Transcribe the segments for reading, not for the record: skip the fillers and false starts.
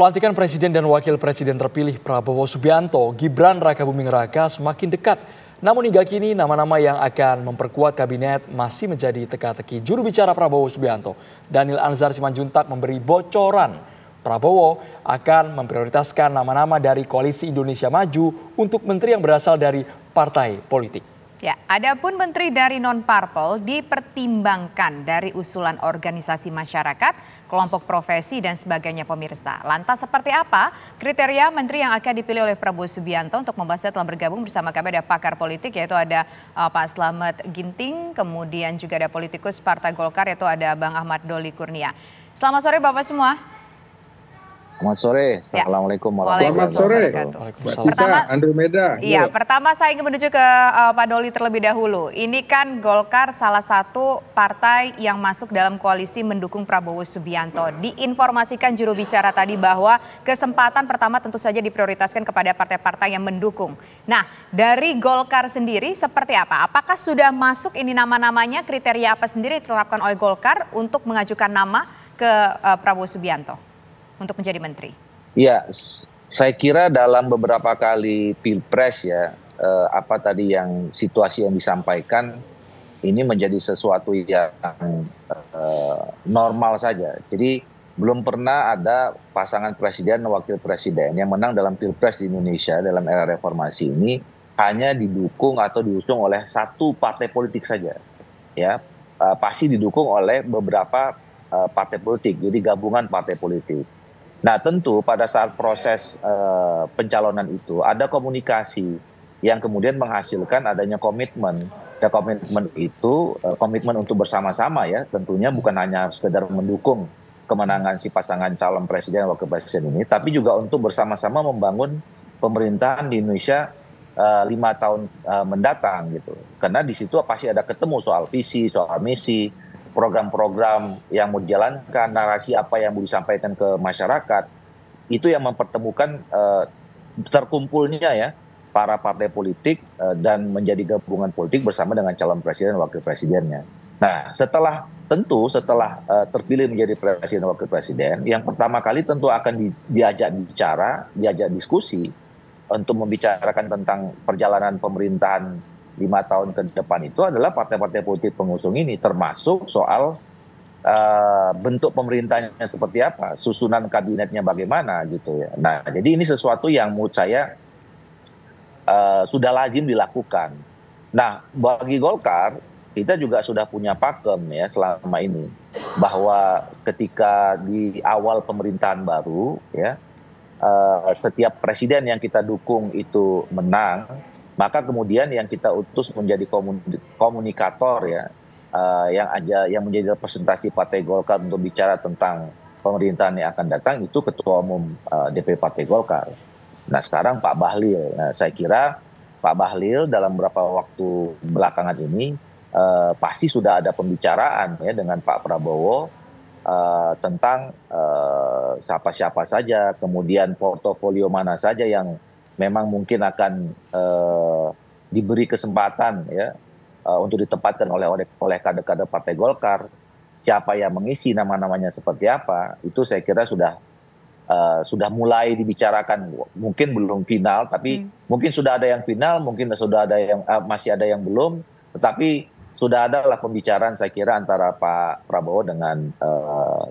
Pelantikan Presiden dan Wakil Presiden terpilih Prabowo Subianto, Gibran Rakabuming Raka semakin dekat. Namun hingga kini nama-nama yang akan memperkuat kabinet masih menjadi teka-teki. Juru bicara Prabowo Subianto, Daniel Anzar Simanjuntak memberi bocoran. Prabowo akan memprioritaskan nama-nama dari Koalisi Indonesia Maju untuk menteri yang berasal dari partai politik. Ya, adapun menteri dari non-parpol dipertimbangkan dari usulan organisasi masyarakat, kelompok profesi dan sebagainya pemirsa. Lantas seperti apa kriteria menteri yang akan dipilih oleh Prabowo Subianto? Untuk membahasnya telah bergabung bersama kami ada pakar politik yaitu ada Pak Slamet Ginting, kemudian juga ada politikus Partai Golkar yaitu ada Bang Ahmad Doli Kurnia. Selamat sore Bapak semua. Selamat sore, Assalamualaikum warahmatullahi wabarakatuh. Pertama, Andromeda. Iya, pertama saya ingin menuju ke Pak Doli terlebih dahulu. Ini kan Golkar salah satu partai yang masuk dalam koalisi mendukung Prabowo Subianto. Diinformasikan juru bicara tadi bahwa kesempatan pertama tentu saja diprioritaskan kepada partai-partai yang mendukung. Nah, dari Golkar sendiri seperti apa? Apakah sudah masuk ini nama-namanya, kriteria apa sendiri diterapkan oleh Golkar untuk mengajukan nama ke Prabowo Subianto untuk menjadi menteri? Ya, saya kira dalam beberapa kali pilpres ya, apa tadi yang situasi yang disampaikan ini menjadi sesuatu yang normal saja. Jadi belum pernah ada pasangan presiden dan wakil presiden yang menang dalam pilpres di Indonesia dalam era reformasi ini hanya didukung atau diusung oleh satu partai politik saja. Ya, pasti didukung oleh beberapa partai politik, jadi gabungan partai politik. Nah tentu pada saat proses pencalonan itu ada komunikasi yang kemudian menghasilkan adanya komitmen. Dan komitmen itu komitmen untuk bersama-sama ya, tentunya bukan hanya sekedar mendukung kemenangan si pasangan calon presiden wakil presiden ini, tapi juga untuk bersama-sama membangun pemerintahan di Indonesia 5 tahun mendatang gitu. Karena di situ pasti ada ketemu soal visi, soal misi, program-program yang mau dijalankan, narasi apa yang mau disampaikan ke masyarakat, itu yang mempertemukan terkumpulnya ya para partai politik dan menjadi gabungan politik bersama dengan calon presiden dan wakil presidennya. Nah setelah terpilih menjadi presiden dan wakil presiden, yang pertama kali tentu akan diajak bicara, diajak diskusi untuk membicarakan tentang perjalanan pemerintahan 5 tahun ke depan itu adalah partai-partai politik pengusung ini, termasuk soal bentuk pemerintahnya seperti apa, susunan kabinetnya bagaimana gitu ya. Nah jadi ini sesuatu yang menurut saya sudah lazim dilakukan. Nah bagi Golkar kita juga sudah punya pakem ya selama ini, bahwa ketika di awal pemerintahan baru ya, setiap presiden yang kita dukung itu menang, maka kemudian yang kita utus menjadi komunikator ya, yang menjadi representasi Partai Golkar untuk bicara tentang pemerintahan yang akan datang itu Ketua Umum DPP Partai Golkar. Nah sekarang Pak Bahlil, nah, saya kira Pak Bahlil dalam beberapa waktu belakangan ini pasti sudah ada pembicaraan ya dengan Pak Prabowo tentang siapa-siapa saja, kemudian portofolio mana saja yang memang mungkin akan diberi kesempatan ya untuk ditempatkan oleh kader-kader Partai Golkar. Siapa yang mengisi nama-namanya seperti apa, itu saya kira sudah mulai dibicarakan. Mungkin belum final, tapi mungkin sudah ada yang final, mungkin sudah ada yang masih ada yang belum, tetapi sudah ada lah pembicaraan saya kira antara Pak Prabowo dengan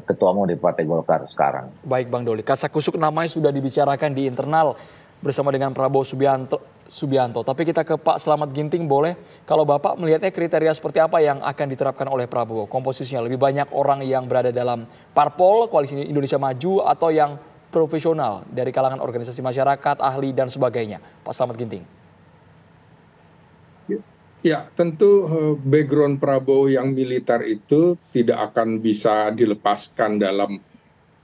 Ketua Umum di Partai Golkar sekarang. Baik Bang Doli, kasakusuk namanya sudah dibicarakan di internal bersama dengan Prabowo Subianto. Tapi kita ke Pak Slamet Ginting boleh, kalau Bapak melihatnya kriteria seperti apa yang akan diterapkan oleh Prabowo? Komposisinya lebih banyak orang yang berada dalam parpol, Koalisi Indonesia Maju, atau yang profesional dari kalangan organisasi masyarakat, ahli dan sebagainya? Pak Slamet Ginting. Ya, tentu background Prabowo yang militer itu tidak akan bisa dilepaskan dalam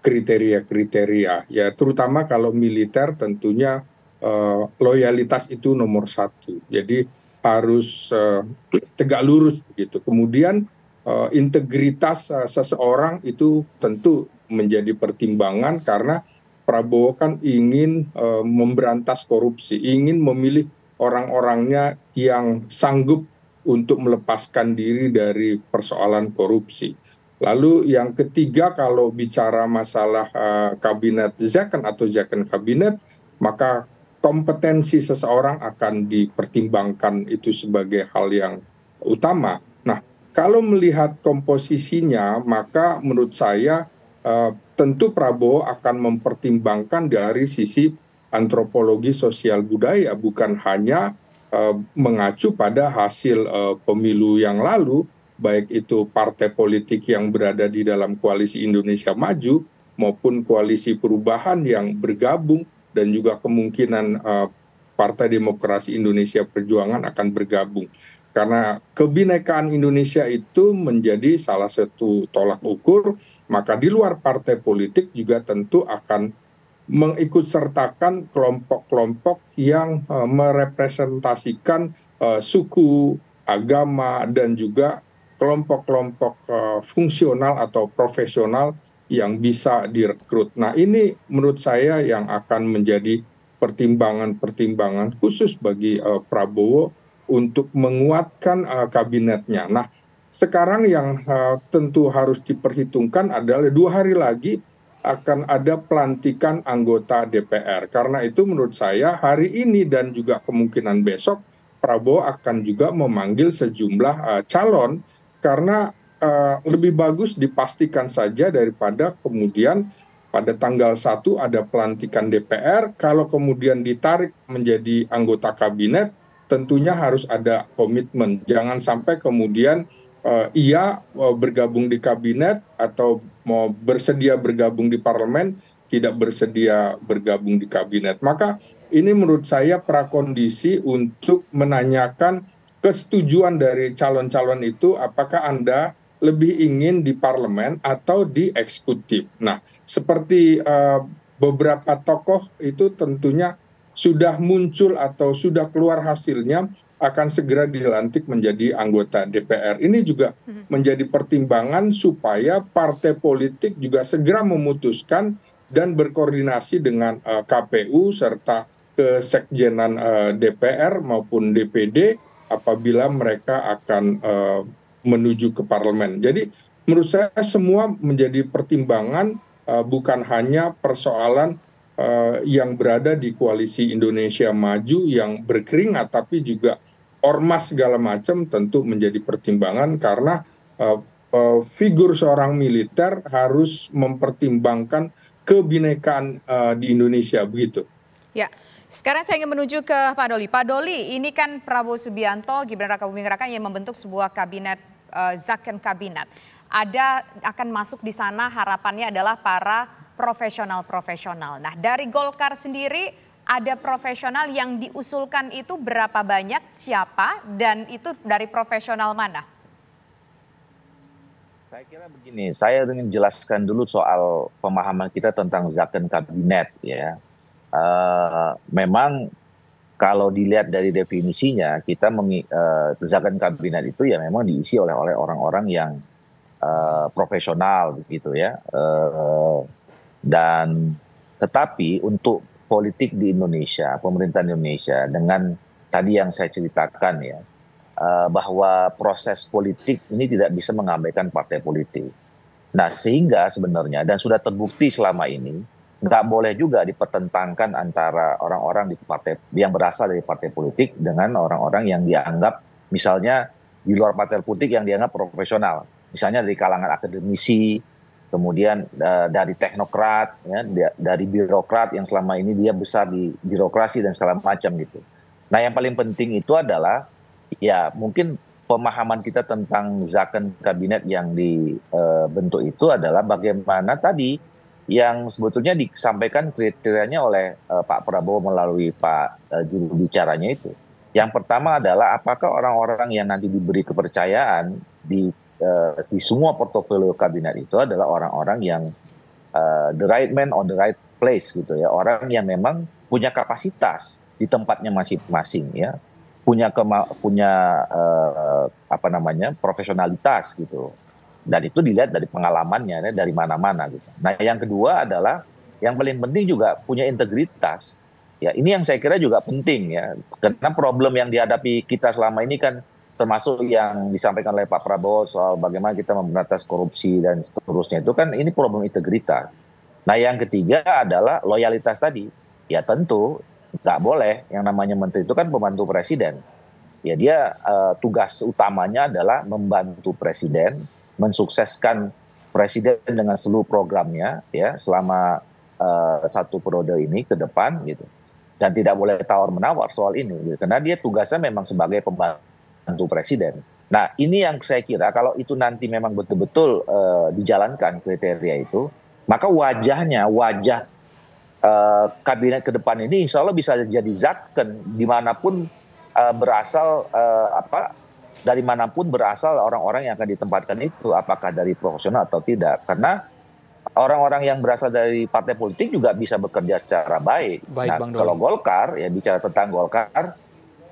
kriteria-kriteria ya, terutama kalau militer tentunya loyalitas itu nomor satu, jadi harus tegak lurus begitu. Kemudian integritas seseorang itu tentu menjadi pertimbangan, karena Prabowo kan ingin memberantas korupsi, ingin memilih orang-orangnya yang sanggup untuk melepaskan diri dari persoalan korupsi. Lalu yang ketiga, kalau bicara masalah kabinet second atau second kabinet, maka kompetensi seseorang akan dipertimbangkan itu sebagai hal yang utama. Nah, kalau melihat komposisinya, maka menurut saya tentu Prabowo akan mempertimbangkan dari sisi antropologi sosial budaya, bukan hanya mengacu pada hasil pemilu yang lalu, baik itu partai politik yang berada di dalam koalisi Indonesia Maju maupun koalisi perubahan yang bergabung, dan juga kemungkinan Partai Demokrasi Indonesia Perjuangan akan bergabung. Karena kebinekaan Indonesia itu menjadi salah satu tolak ukur, maka di luar partai politik juga tentu akan mengikutsertakan kelompok-kelompok yang merepresentasikan suku, agama, dan juga kelompok-kelompok fungsional atau profesional yang bisa direkrut. Nah, ini menurut saya yang akan menjadi pertimbangan-pertimbangan khusus bagi Prabowo untuk menguatkan kabinetnya. Nah, sekarang yang tentu harus diperhitungkan adalah 2 hari lagi akan ada pelantikan anggota DPR. Karena itu menurut saya hari ini dan juga kemungkinan besok Prabowo akan juga memanggil sejumlah calon, karena lebih bagus dipastikan saja daripada kemudian pada tanggal 1 ada pelantikan DPR, kalau kemudian ditarik menjadi anggota kabinet, tentunya harus ada komitmen. Jangan sampai kemudian ia bergabung di kabinet atau mau bersedia bergabung di parlemen, tidak bersedia bergabung di kabinet. Maka ini menurut saya prakondisi untuk menanyakan kesetujuan dari calon-calon itu, apakah Anda lebih ingin di parlemen atau di eksekutif. Nah, seperti beberapa tokoh itu tentunya sudah muncul atau sudah keluar hasilnya akan segera dilantik menjadi anggota DPR. Ini juga menjadi pertimbangan supaya partai politik juga segera memutuskan dan berkoordinasi dengan KPU serta kesekjenan DPR maupun DPD apabila mereka akan menuju ke parlemen. Jadi menurut saya semua menjadi pertimbangan, bukan hanya persoalan yang berada di koalisi Indonesia Maju yang berkeringat, tapi juga ormas segala macam tentu menjadi pertimbangan, karena figur seorang militer harus mempertimbangkan kebinekaan di Indonesia, begitu. Ya, sekarang saya ingin menuju ke Pak Doli. Pak Doli, ini kan Prabowo Subianto, Gibran Rakabuming Raka yang membentuk sebuah kabinet, Zakon Kabinet. Akan masuk di sana, harapannya adalah para profesional-profesional. Nah, dari Golkar sendiri ada profesional yang diusulkan itu berapa banyak, siapa, dan itu dari profesional mana? Saya kira begini, saya ingin jelaskan dulu soal pemahaman kita tentang Zakon Kabinet ya. Memang kalau dilihat dari definisinya, kita Zakon Kabinet itu ya memang diisi oleh orang-orang yang profesional begitu ya. Dan tetapi untuk politik di Indonesia, pemerintahan Indonesia, dengan tadi yang saya ceritakan ya, bahwa proses politik ini tidak bisa mengabaikan partai politik. Nah, sehingga sebenarnya, dan sudah terbukti selama ini, nggak boleh juga dipertentangkan antara orang-orang di partai yang berasal dari partai politik dengan orang-orang yang dianggap misalnya di luar partai politik yang dianggap profesional. Misalnya dari kalangan akademisi, kemudian dari teknokrat, ya, dari birokrat yang selama ini dia besar di birokrasi dan segala macam gitu. Nah, yang paling penting itu adalah ya mungkin pemahaman kita tentang Zakon Kabinet yang dibentuk itu adalah bagaimana tadi yang sebetulnya disampaikan kriterianya oleh Pak Prabowo melalui Pak juru bicaranya itu. Yang pertama adalah apakah orang-orang yang nanti diberi kepercayaan di semua portofolio kabinet itu adalah orang-orang yang the right man on the right place gitu ya, orang yang memang punya kapasitas di tempatnya masing-masing ya, punya profesionalitas gitu, dan itu dilihat dari pengalamannya ya, dari mana-mana gitu. Nah, yang kedua adalah yang paling penting juga punya integritas ya, ini yang saya kira juga penting ya, karena problem yang dihadapi kita selama ini kan termasuk yang disampaikan oleh Pak Prabowo soal bagaimana kita memberantas korupsi dan seterusnya, itu kan ini problem integritas. Nah yang ketiga adalah loyalitas tadi. Ya tentu nggak boleh, yang namanya menteri itu kan pembantu presiden. Ya dia tugas utamanya adalah membantu presiden, mensukseskan presiden dengan seluruh programnya ya selama satu periode ini ke depan gitu. Dan tidak boleh tawar-menawar soal ini gitu. Karena dia tugasnya memang sebagai pembantu presiden. Nah ini yang saya kira kalau itu nanti memang betul-betul dijalankan kriteria itu, maka wajah kabinet ke depan ini insya Allah bisa jadi zakon dimanapun berasal dari manapun berasal orang-orang yang akan ditempatkan itu, apakah dari profesional atau tidak. Karena orang-orang yang berasal dari partai politik juga bisa bekerja secara baik. Baik, Nah, Bang Doli. kalau Golkar, ya bicara tentang Golkar,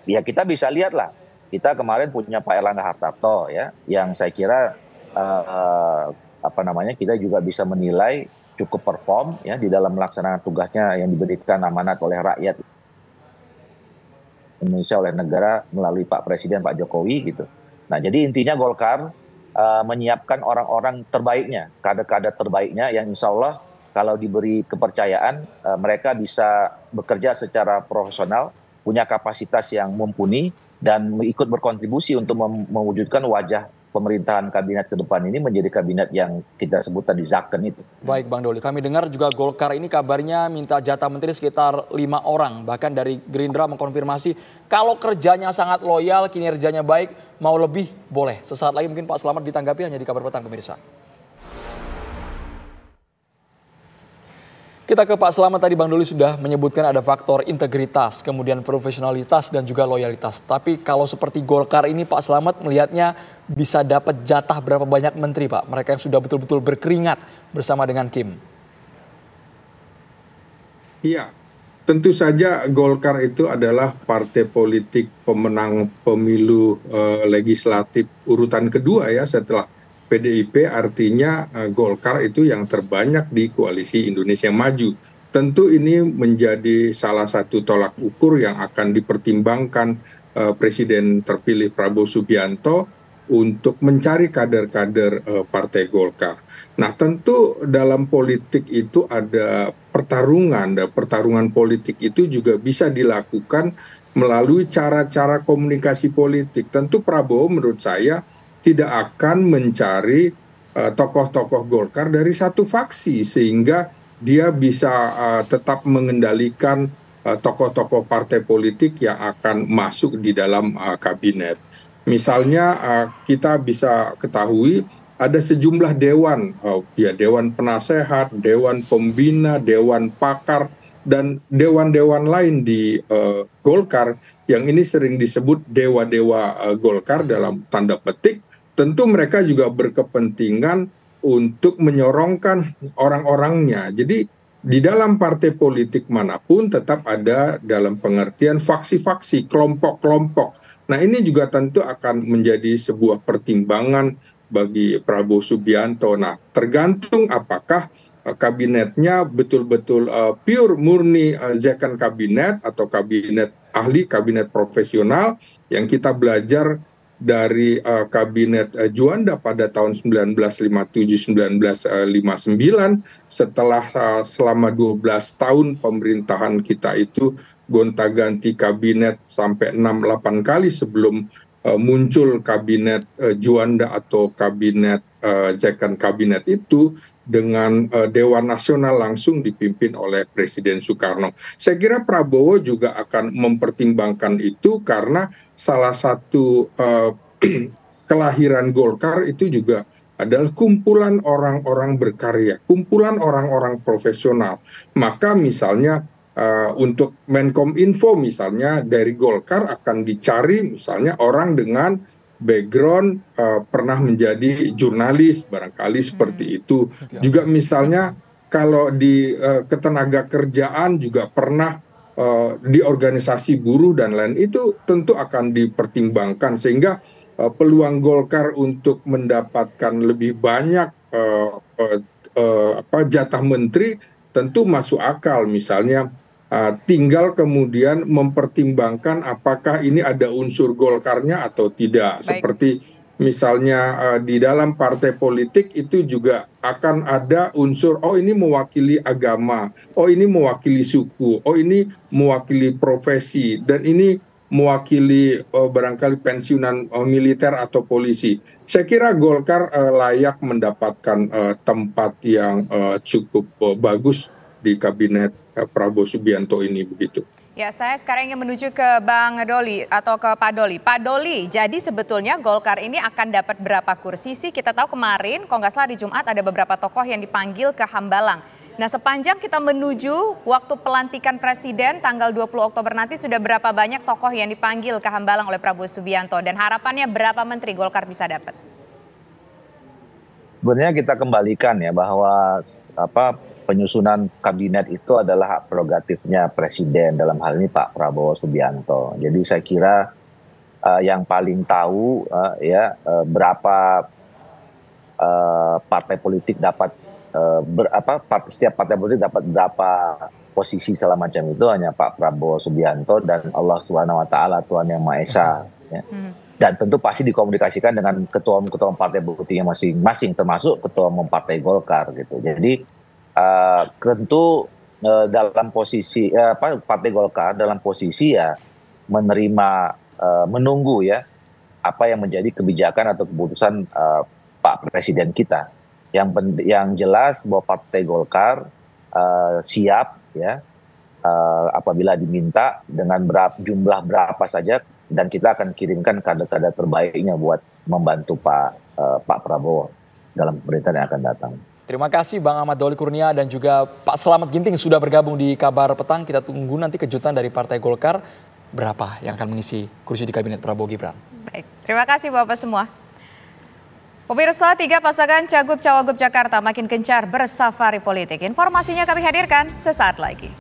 ya kita bisa lihatlah. Kita kemarin punya Pak Erlangga Hartarto, ya, yang saya kira kita juga bisa menilai cukup perform ya di dalam melaksanakan tugasnya yang diberikan amanat oleh rakyat Indonesia, oleh negara melalui Pak Presiden Pak Jokowi gitu. Nah jadi intinya Golkar menyiapkan orang-orang terbaiknya, kader-kader terbaiknya yang insya Allah kalau diberi kepercayaan mereka bisa bekerja secara profesional, punya kapasitas yang mumpuni dan ikut berkontribusi untuk mewujudkan wajah pemerintahan kabinet ke depan ini menjadi kabinet yang kita sebut tadi zakon itu. Baik Bang Doli, kami dengar juga Golkar ini kabarnya minta jatah menteri sekitar 5 orang. Bahkan dari Gerindra mengkonfirmasi kalau kerjanya sangat loyal, kinerjanya baik, mau lebih boleh. Sesaat lagi mungkin Pak Slamet ditanggapi, hanya di Kabar Petang pemirsa. Kita ke Pak Slamet, tadi Bang Doli sudah menyebutkan ada faktor integritas, kemudian profesionalitas dan juga loyalitas. Tapi kalau seperti Golkar ini Pak Slamet melihatnya bisa dapat jatah berapa banyak menteri Pak? Mereka yang sudah betul-betul berkeringat bersama dengan Kim. Iya, tentu saja Golkar itu adalah partai politik pemenang pemilu legislatif urutan kedua ya setelah PDIP, artinya Golkar itu yang terbanyak di koalisi Indonesia Maju. Tentu ini menjadi salah satu tolak ukur yang akan dipertimbangkan Presiden terpilih Prabowo Subianto untuk mencari kader-kader Partai Golkar. Nah tentu dalam politik itu ada pertarungan, dan pertarungan politik itu juga bisa dilakukan melalui cara-cara komunikasi politik. Tentu Prabowo menurut saya tidak akan mencari tokoh-tokoh Golkar dari satu faksi sehingga dia bisa tetap mengendalikan tokoh-tokoh partai politik yang akan masuk di dalam kabinet. Misalnya kita bisa ketahui ada sejumlah dewan, dewan penasehat, dewan pembina, dewan pakar, dan dewan-dewan lain di Golkar yang ini sering disebut dewa-dewa Golkar dalam tanda petik. Tentu mereka juga berkepentingan untuk menyorongkan orang-orangnya. Jadi di dalam partai politik manapun tetap ada dalam pengertian faksi-faksi, kelompok-kelompok. Nah ini juga tentu akan menjadi sebuah pertimbangan bagi Prabowo Subianto. Nah tergantung apakah kabinetnya betul-betul pure murni zakon kabinet atau kabinet ahli, kabinet profesional yang kita belajar dari kabinet Juanda pada tahun 1957-1959 setelah selama 12 tahun pemerintahan kita itu gonta-ganti kabinet sampai 6-8 kali sebelum muncul kabinet Juanda atau kabinet zakon kabinet itu dengan Dewan Nasional langsung dipimpin oleh Presiden Soekarno. Saya kira Prabowo juga akan mempertimbangkan itu karena salah satu kelahiran Golkar itu juga adalah kumpulan orang-orang berkarya, kumpulan orang-orang profesional. Maka misalnya untuk Menkominfo misalnya dari Golkar akan dicari misalnya orang dengan background pernah menjadi jurnalis barangkali seperti itu. Juga misalnya kalau di ketenaga kerjaan juga pernah di organisasi buruh dan lain itu tentu akan dipertimbangkan sehingga peluang Golkar untuk mendapatkan lebih banyak jatah menteri tentu masuk akal. Misalnya tinggal kemudian mempertimbangkan apakah ini ada unsur Golkarnya atau tidak. Baik. Seperti misalnya di dalam partai politik itu juga akan ada unsur, oh ini mewakili agama, oh ini mewakili suku, oh ini mewakili profesi, dan ini mewakili barangkali pensiunan militer atau polisi. Saya kira Golkar layak mendapatkan tempat yang cukup bagus di kabinet Prabowo Subianto ini, begitu. Ya, saya sekarang ingin menuju ke Bang Doli atau ke Pak Doli. Pak Doli, jadi sebetulnya Golkar ini akan dapat berapa kursi sih? Kita tahu kemarin, kalau nggak salah di Jumat ada beberapa tokoh yang dipanggil ke Hambalang. Nah, sepanjang kita menuju waktu pelantikan Presiden tanggal 20 Oktober nanti, sudah berapa banyak tokoh yang dipanggil ke Hambalang oleh Prabowo Subianto? Dan harapannya berapa menteri Golkar bisa dapat? Sebenarnya kita kembalikan ya bahwa penyusunan kabinet itu adalah hak prerogatifnya Presiden, dalam hal ini Pak Prabowo Subianto. Jadi saya kira yang paling tahu berapa partai politik dapat setiap partai politik dapat berapa posisi segala macam itu hanya Pak Prabowo Subianto dan Allah Subhanahu Wa Taala, Tuhan Yang Maha Esa. Ya. Dan tentu pasti dikomunikasikan dengan ketua-ketua partai politiknya masing-masing, termasuk ketua umum Partai Golkar gitu. Jadi tentu dalam posisi Partai Golkar dalam posisi ya menerima menunggu ya apa yang menjadi kebijakan atau keputusan Pak Presiden kita. Yang jelas bahwa Partai Golkar siap ya apabila diminta dengan jumlah berapa saja, dan kita akan kirimkan kader-kader terbaiknya buat membantu Pak Prabowo dalam pemerintahan yang akan datang. Terima kasih Bang Ahmad Doli Kurnia dan juga Pak Selamat Ginting sudah bergabung di Kabar Petang. Kita tunggu nanti kejutan dari Partai Golkar, berapa yang akan mengisi kursi di Kabinet Prabowo Gibran. Baik, terima kasih Bapak semua. Pemirsa, 3 pasangan Cagup Cawagup Jakarta makin gencar bersafari politik. Informasinya kami hadirkan sesaat lagi.